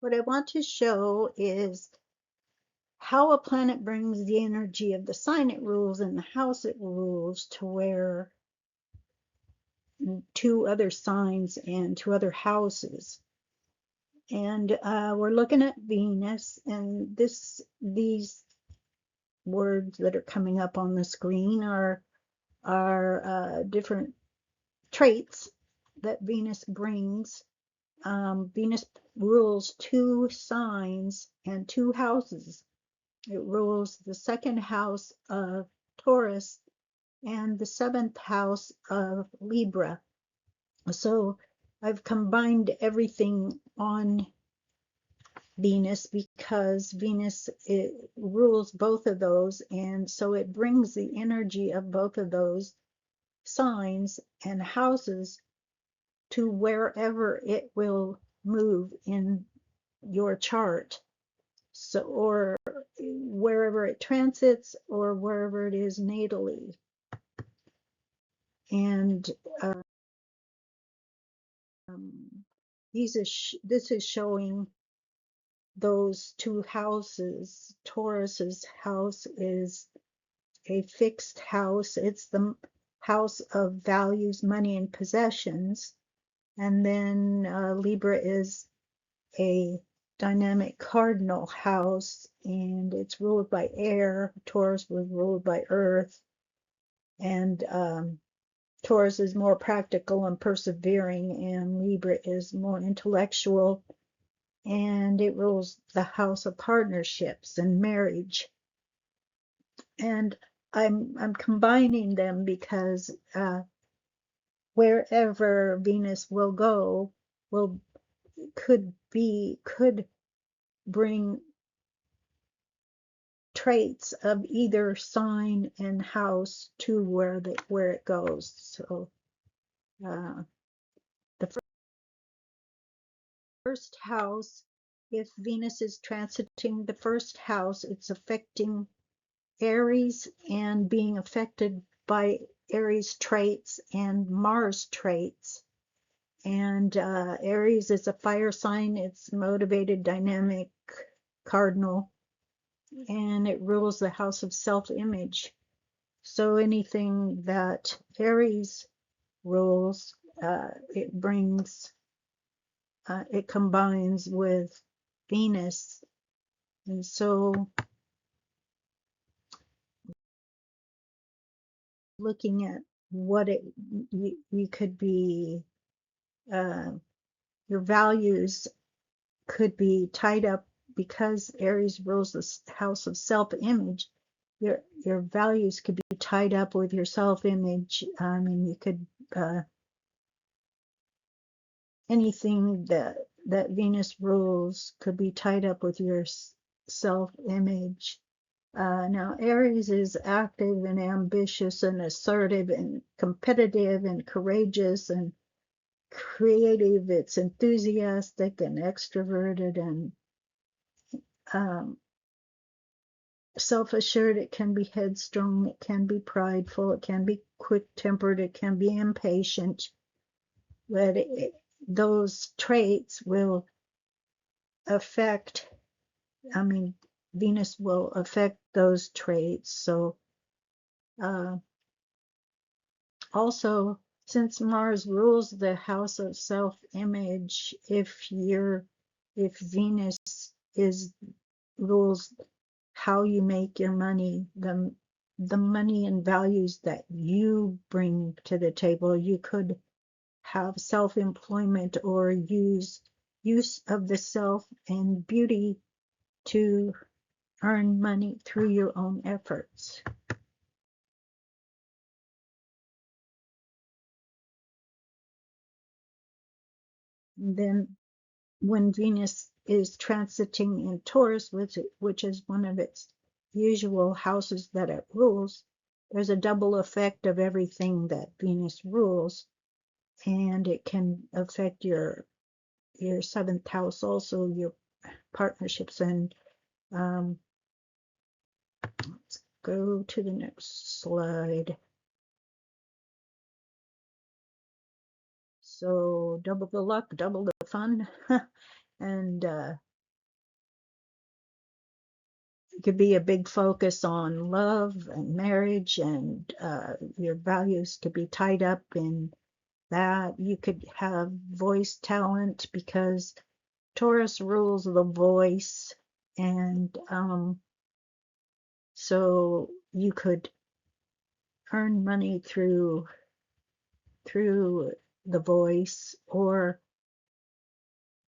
What I want to show is how a planet brings the energy of the sign it rules and the house it rules to where two other signs and two other houses. And we're looking at Venus, and these words that are coming up on the screen are different traits that Venus brings. Venus rules two signs and two houses. It rules the second house of Taurus and the seventh house of Libra. So I've combined everything on Venus because Venus rules both of those, and so it brings the energy of both of those signs and houses to wherever it will move in your chart. So, or wherever it transits, or wherever it is natally. And this is showing those two houses. Taurus's house is a fixed house. It's the house of values, money, and possessions. And then Libra is a dynamic cardinal house, and it's ruled by air. Taurus was ruled by earth, and Taurus is more practical and persevering, and Libra is more intellectual, and it rules the house of partnerships and marriage. And I'm combining them because wherever Venus will go could bring traits of either sign and house to where it goes. So the first house, if Venus is transiting the first house, it's affecting Aries and being affected by Aries traits and Mars traits. And Aries is a fire sign. It's motivated, dynamic, cardinal, and it rules the house of self-image. So anything that Aries rules, it brings, it combines with Venus. And so looking at what you could be, your values could be tied up because Aries rules the house of self-image. Your values could be tied up with your self-image. I mean, you could anything that Venus rules could be tied up with your self-image. Now, Aries is active and ambitious and assertive and competitive and courageous and creative. It's enthusiastic and extroverted and self-assured. It can be headstrong. It can be prideful. It can be quick-tempered. It can be impatient. But those traits will affect, I mean, Venus will affect those traits. So also, since Mars rules the house of self-image, if Venus rules how you make your money, the money and values that you bring to the table, you could have self-employment or use of the self and beauty to earn money through your own efforts. And then when Venus is transiting in Taurus, which is one of its usual houses that it rules, there's a double effect of everything that Venus rules, and it can affect your seventh house, also your partnerships. And let's go to the next slide. So double the luck, double the fun. And it could be a big focus on love and marriage, and your values could be tied up in that. You could have voice talent because Taurus rules the voice, and so you could earn money through the voice, or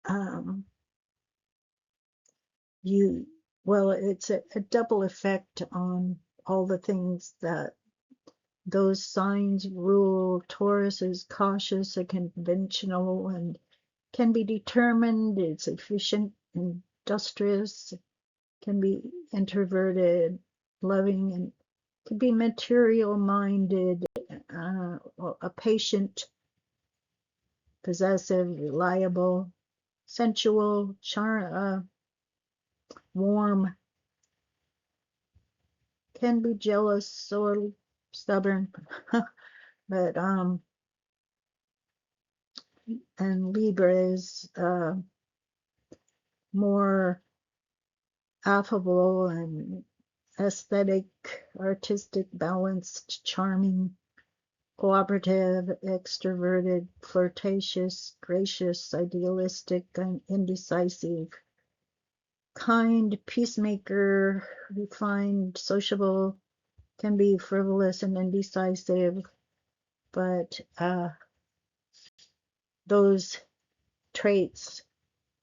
um, you well, it's a double effect on all the things that those signs rule. Taurus is cautious and conventional and can be determined. It's efficient, industrious, can be introverted, loving, and could be material minded, a patient, possessive, reliable, sensual, warm, can be jealous or stubborn, but and Libra is more affable and aesthetic, artistic, balanced, charming, cooperative, extroverted, flirtatious, gracious, idealistic, and indecisive, kind, peacemaker, refined, sociable, can be frivolous and indecisive, but those traits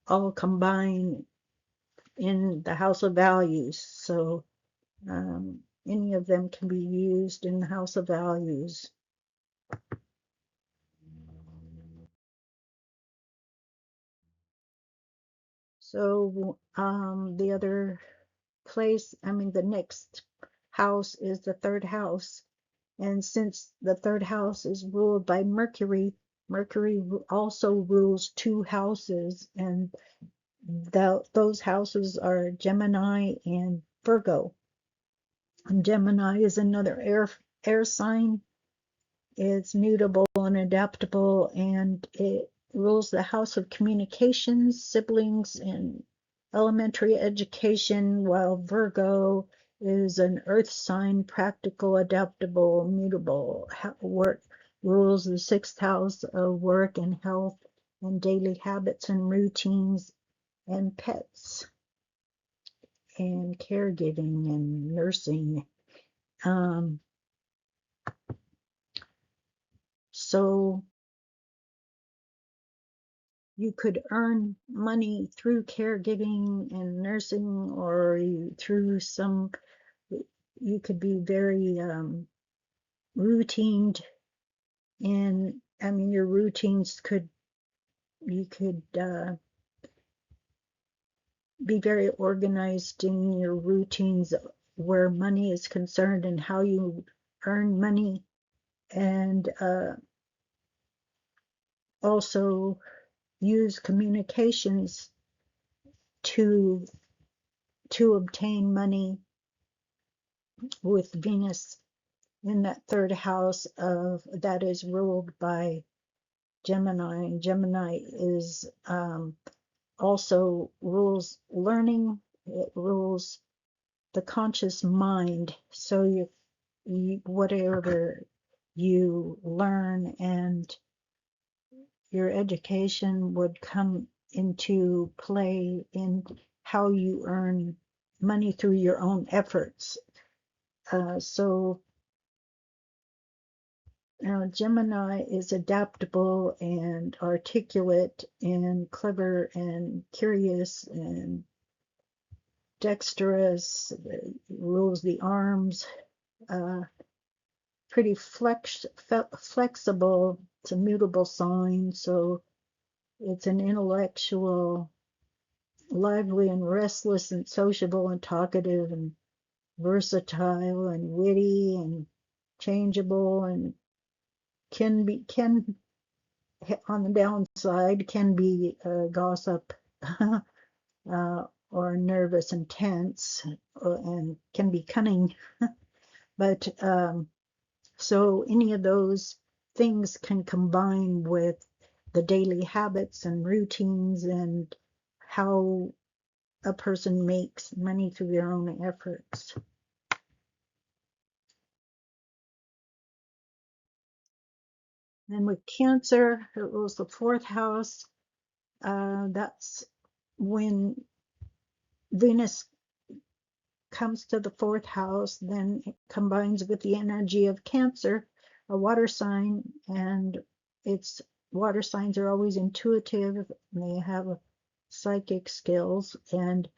all combine in the house of values. So any of them can be used in the house of values. So the other place, the next house is the third house. And since the third house is ruled by Mercury, Mercury also rules two houses, and those houses are Gemini and Virgo. And Gemini is another air sign. It's mutable and adaptable, and it rules the house of communications, siblings, and elementary education, while Virgo is an earth sign, practical, adaptable, mutable. Work rules the sixth house of work and health and daily habits and routines and pets and caregiving and nursing. So you could earn money through caregiving and nursing, or you could be very routined in, your routines you could be very organized in your routines where money is concerned and how you earn money, and also use communications to obtain money with Venus in that third house that is ruled by Gemini. And Gemini is also rules learning. It rules the conscious mind. So whatever you learn and your education would come into play in how you earn money through your own efforts. So Gemini is adaptable and articulate and clever and curious and dexterous, rules the arms, pretty flexible. It's a mutable sign, so it's an intellectual, lively and restless and sociable and talkative and versatile and witty and changeable, and can on the downside can be gossip or nervous and tense, and can be cunning. But so any of those things can combine with the daily habits and routines and how a person makes money through their own efforts. And with Cancer, it rules the fourth house. That's when Venus comes to the fourth house, then it combines with the energy of Cancer, a water sign, and it's water signs are always intuitive. They have psychic skills, and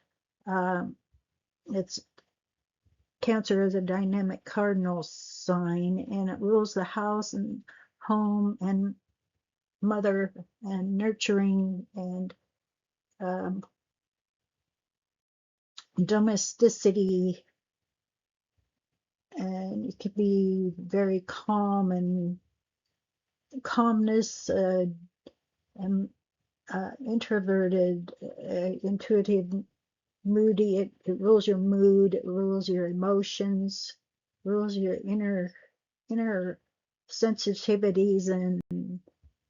it's Cancer is a dynamic cardinal sign, and it rules the house and home and mother and nurturing and um, domesticity, and it could be very calm and calmness, and introverted, intuitive, moody. It rules your mood, it rules your emotions, rules your inner sensitivities and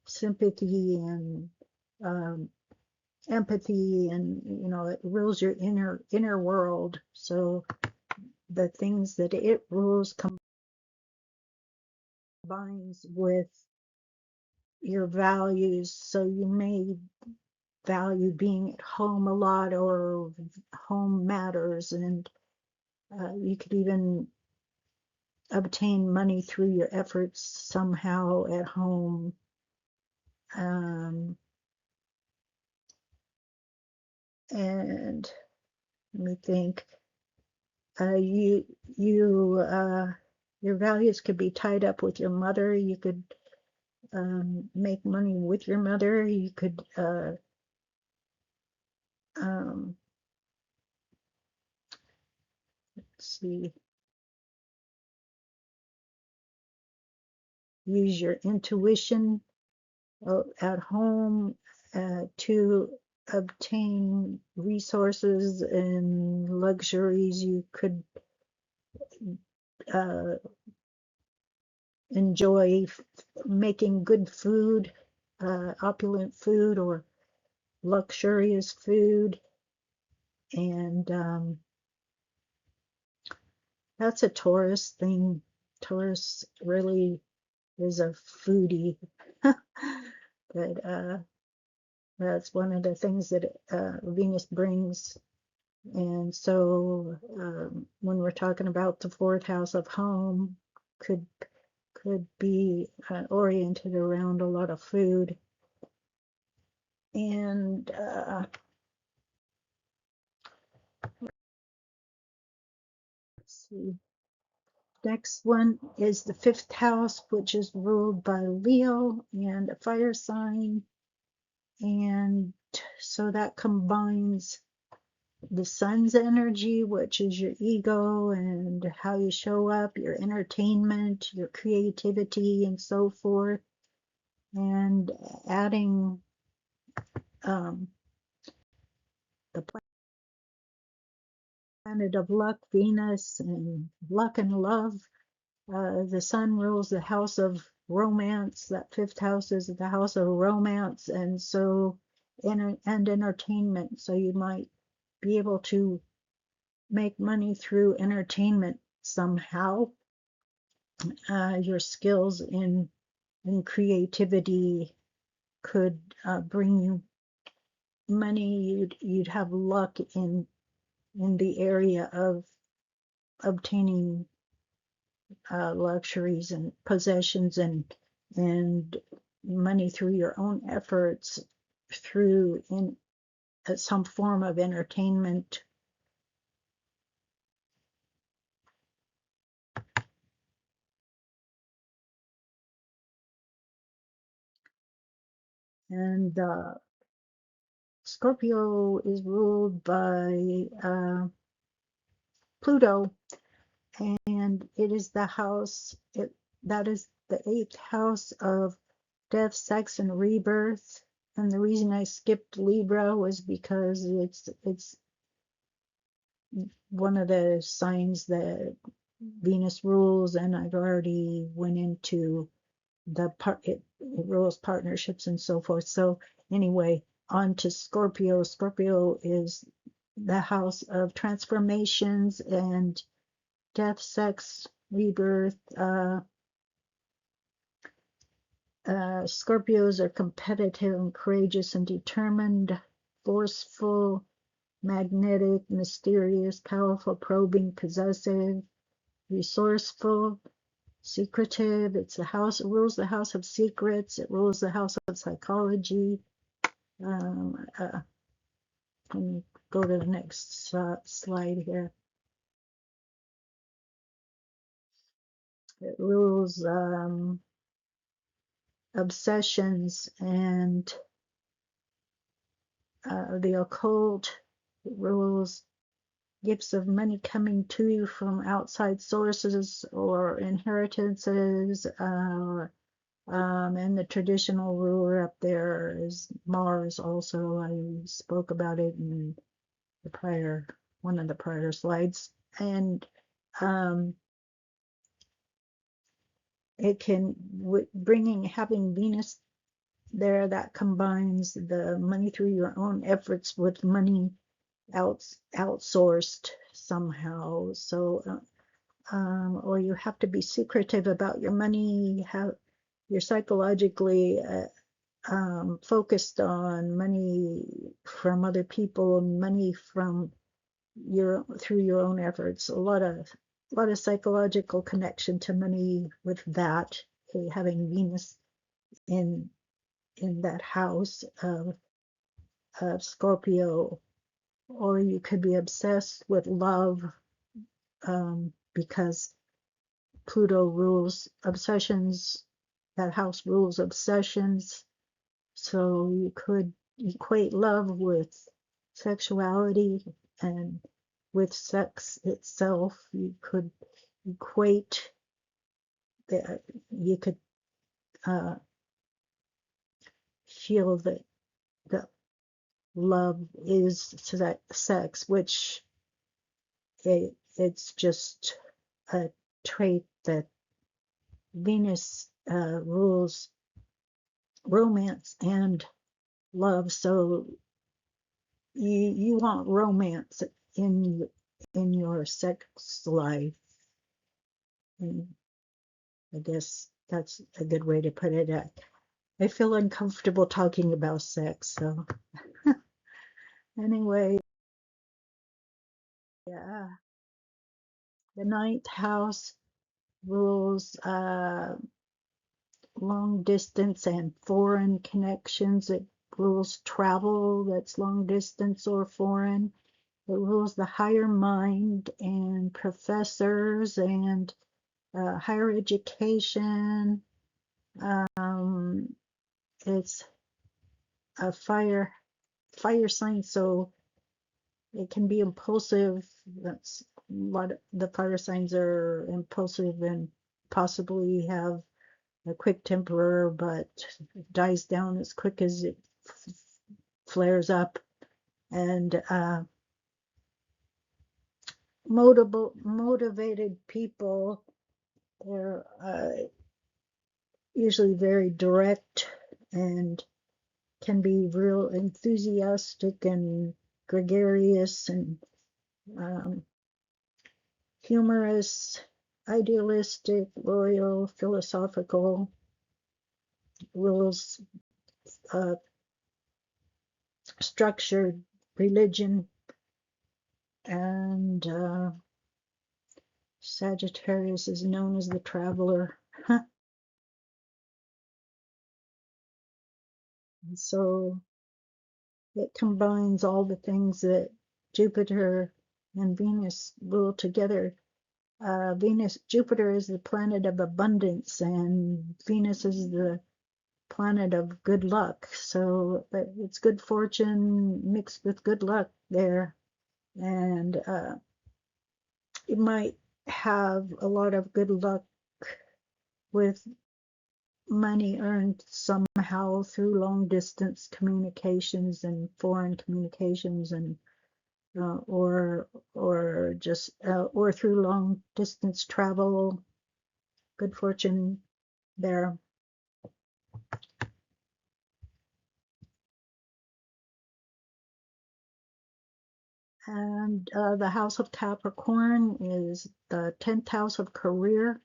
sympathy and um, empathy, and it rules your inner world. So the things that it rules combines with your values. So you may value being at home a lot, or home matters, and you could even obtain money through your efforts somehow at home. Um, and let me think. You your values could be tied up with your mother. You could make money with your mother. You could um, let's see, use your intuition at home to obtain resources and luxuries. You could uh, enjoy making good food, opulent food, or luxurious food. And that's a Taurus thing. Taurus really is a foodie. But that's one of the things that Venus brings. And so when we're talking about the fourth house of home, could be oriented around a lot of food. And let's see. Next one is the fifth house, which is ruled by Leo and a fire sign. And so that combines the sun's energy, which is your ego and how you show up, your entertainment, your creativity, and so forth, and adding um, the planet of luck, Venus, and luck and love. The sun rules the house of romance. That fifth house is the house of romance, and so and entertainment. So you might be able to make money through entertainment somehow. Your skills in creativity could bring you money. You'd have luck in the area of obtaining luxuries and possessions and money through your own efforts, through in some form of entertainment. And Scorpio is ruled by Pluto, and it is the house, that is the eighth house of death, sex, and rebirth. And the reason I skipped Libra was because it's one of the signs that Venus rules, and I've already went into the part. It rules partnerships and so forth. So anyway, on to Scorpio. Scorpio is the house of transformations and death, sex, rebirth. Scorpios are competitive and courageous and determined, forceful, magnetic, mysterious, powerful, probing, possessive, resourceful, secretive. It rules the house of secrets. It rules the house of psychology. Let me go to the next slide here. It rules obsessions and the occult. It rules gifts of money coming to you from outside sources or inheritances. And the traditional ruler up there is Mars also. I spoke about it in one of the prior slides. And it can, having Venus there, that combines the money through your own efforts with money outsourced somehow. So, or you have to be secretive about your money. You're psychologically focused on money from other people, money from through your own efforts. A lot of psychological connection to money with that, having Venus in that house of Scorpio. Or you could be obsessed with love, because Pluto rules obsessions. That house rules obsessions. So you could equate love with sexuality and with sex itself. You could equate that. You could feel that love is sex, which it's just a trait that Venus rules romance and love. So you want romance in your sex life, and I guess that's a good way to put it. I feel uncomfortable talking about sex, so anyway, yeah. The ninth house rules long distance and foreign connections. It rules travel that's long distance or foreign. It rules the higher mind and professors and higher education. It's a fire sign, so it can be impulsive. That's a lot of the fire signs are impulsive and possibly have a quick temper, but it dies down as quick as it flares up. And motivated people, they're usually very direct and can be real enthusiastic and gregarious and humorous, idealistic, loyal, philosophical, rules structured religion, and Sagittarius is known as the traveler. And so it combines all the things that Jupiter and Venus rule together. Jupiter is the planet of abundance, and Venus is the planet of good luck. So it's good fortune mixed with good luck there. And you might have a lot of good luck with money earned somehow through long distance communications and foreign communications, and or just or through long distance travel. Good fortune there. And the house of Capricorn is the 10th house of career.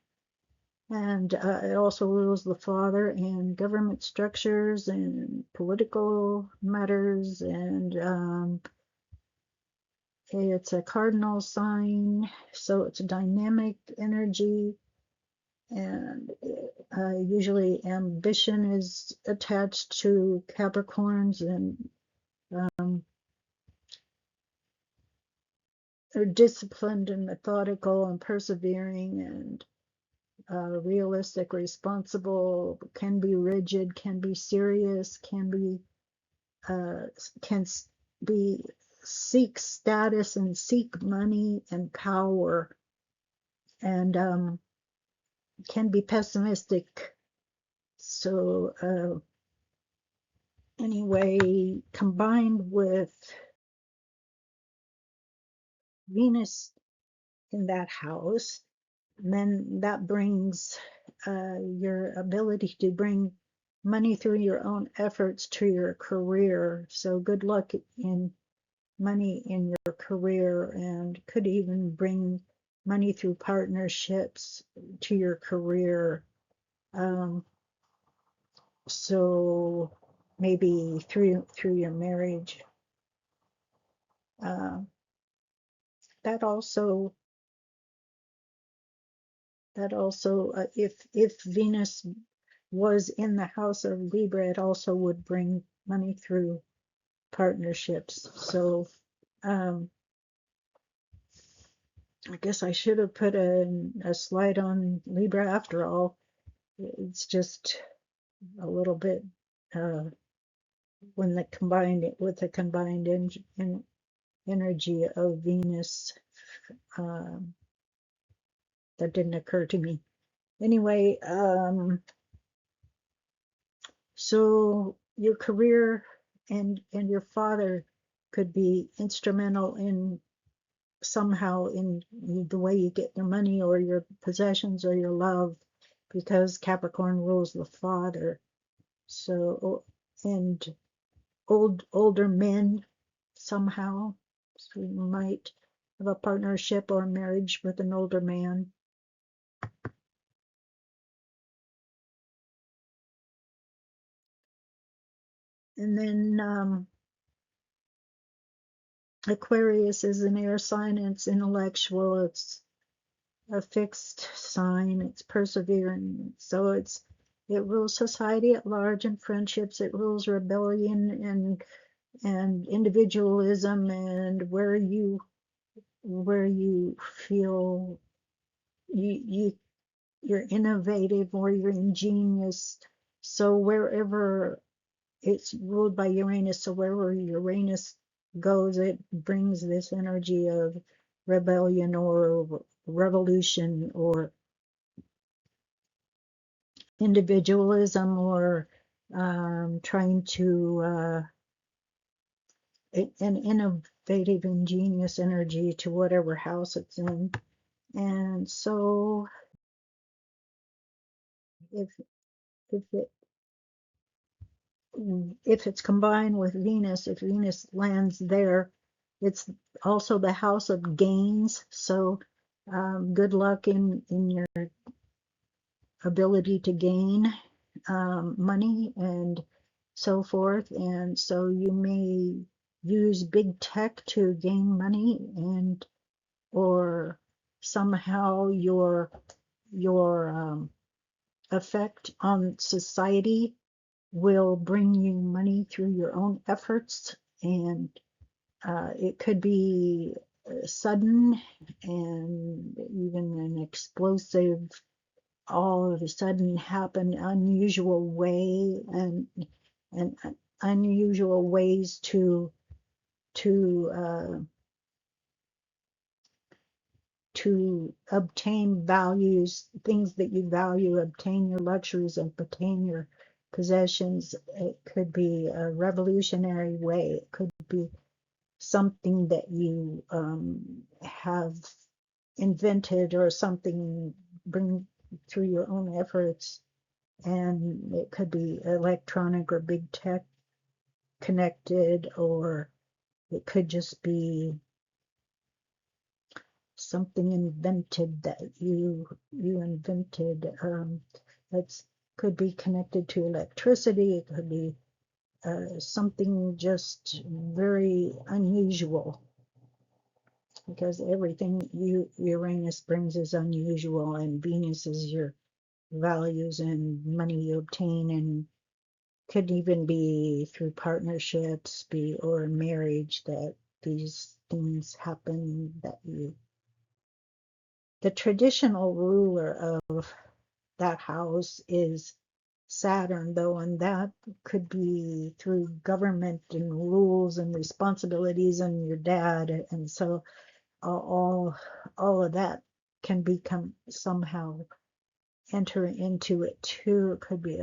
And it also rules the father and government structures and political matters. And it's a cardinal sign, so it's a dynamic energy. And usually ambition is attached to Capricorns, and they're disciplined and methodical and persevering and realistic, responsible, can be rigid, can be serious, uh, can be seek status and seek money and power, and can be pessimistic. So anyway, combined with Venus in that house, then that brings your ability to bring money through your own efforts to your career. So good luck in money in your career, and could even bring money through partnerships to your career. Um, so maybe through your marriage. Uh, that also if Venus was in the house of Libra, it also would bring money through partnerships. So um, I guess I should have put a slide on Libra after all. It's just a little bit uh, when the combined with the combined energy of Venus, um, that didn't occur to me. Anyway, so your career and your father could be instrumental in somehow in the way you get your money or your possessions or your love, because Capricorn rules the father. So and older men somehow, so you might have a partnership or marriage with an older man. And then Aquarius is an air sign, and it's intellectual, it's a fixed sign, it's persevering. So it rules society at large and friendships, it rules rebellion and individualism, and where you feel you're innovative or you're ingenious. So wherever it's ruled by Uranus, so wherever Uranus goes, it brings this energy of rebellion or revolution or individualism, or trying to an innovative, ingenious energy to whatever house it's in. And so if if it if it's combined with Venus, if Venus lands there, it's also the house of gains. So good luck in your ability to gain money and so forth. And so you may use big tech to gain money, and or somehow your effect on society will bring you money through your own efforts. And it could be sudden and even an explosive, all of a sudden happen, unusual way, and unusual ways to to obtain values, things that you value, obtain your luxuries, and obtain your possessions. It could be a revolutionary way. It could be something that you have invented, or something bring through your own efforts. And it could be electronic or big tech connected, or it could just be something invented that you invented. That's could be connected to electricity. It could be something just very unusual, because everything Uranus brings is unusual, and Venus is your values and money you obtain, and could even be through partnerships, or marriage, that these things happen. That the traditional ruler of that house is Saturn, though, and that could be through government and rules and responsibilities and your dad, and so all of that can become somehow enter into it too. It could be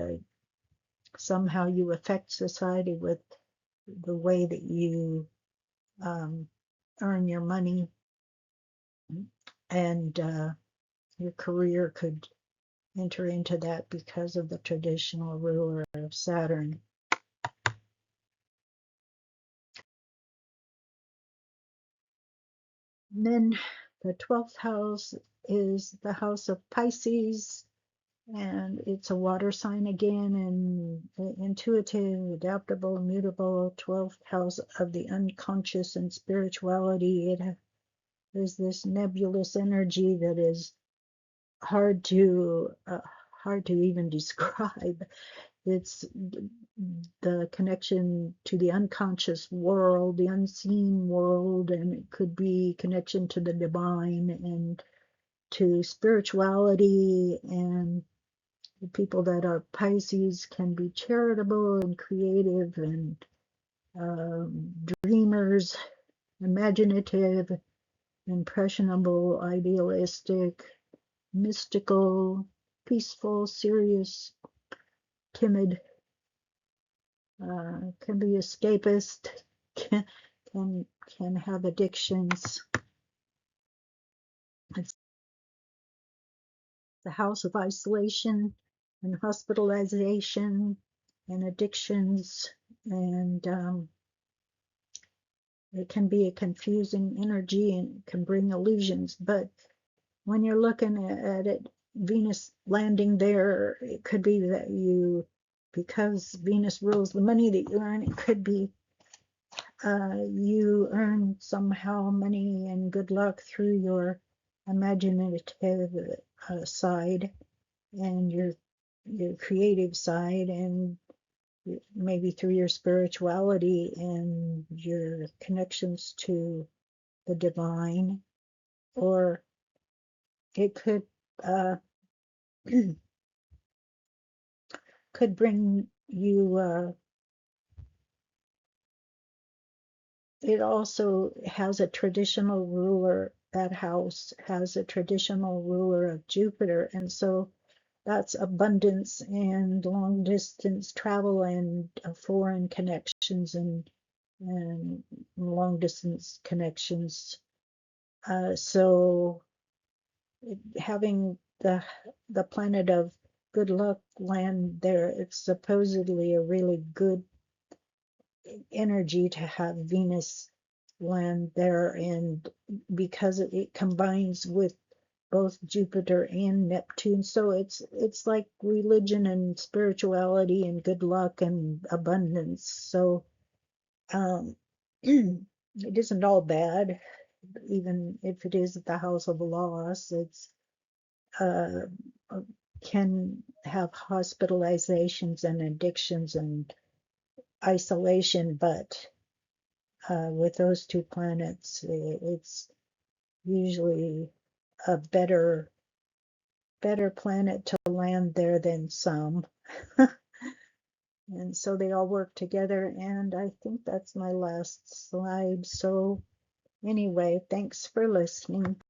somehow you affect society with the way that you earn your money, and your career could enter into that because of the traditional ruler of Saturn. And then the 12th house is the house of Pisces, and it's a water sign again, and intuitive, adaptable, immutable, 12th house of the unconscious and spirituality. It is this nebulous energy that is hard to even describe. It's the connection to the unconscious world, the unseen world, and it could be connection to the divine and to spirituality. And the people that are Pisces can be charitable and creative and dreamers, imaginative, impressionable, idealistic, mystical, peaceful, serious, timid, can be escapist, can can have addictions. It's the house of isolation and hospitalization and addictions, and it can be a confusing energy and can bring illusions. But when you're looking at it, Venus landing there, it could be that because Venus rules the money that you earn, it could be you earn somehow money and good luck through your imaginative side and your creative side, and maybe through your spirituality and your connections to the divine. Or it could could bring you it also has a traditional ruler. That house has a traditional ruler of Jupiter, and so that's abundance and long distance travel and foreign connections and long distance connections. So having the planet of good luck land there, it's supposedly a really good energy to have Venus land there, and because it combines with both Jupiter and Neptune, so it's like religion and spirituality and good luck and abundance. So it isn't all bad, even if it is the house of loss. It's uh, can have hospitalizations and addictions and isolation, but with those two planets, it's usually a better planet to land there than some. And so they all work together, and I think that's my last slide. So anyway, thanks for listening.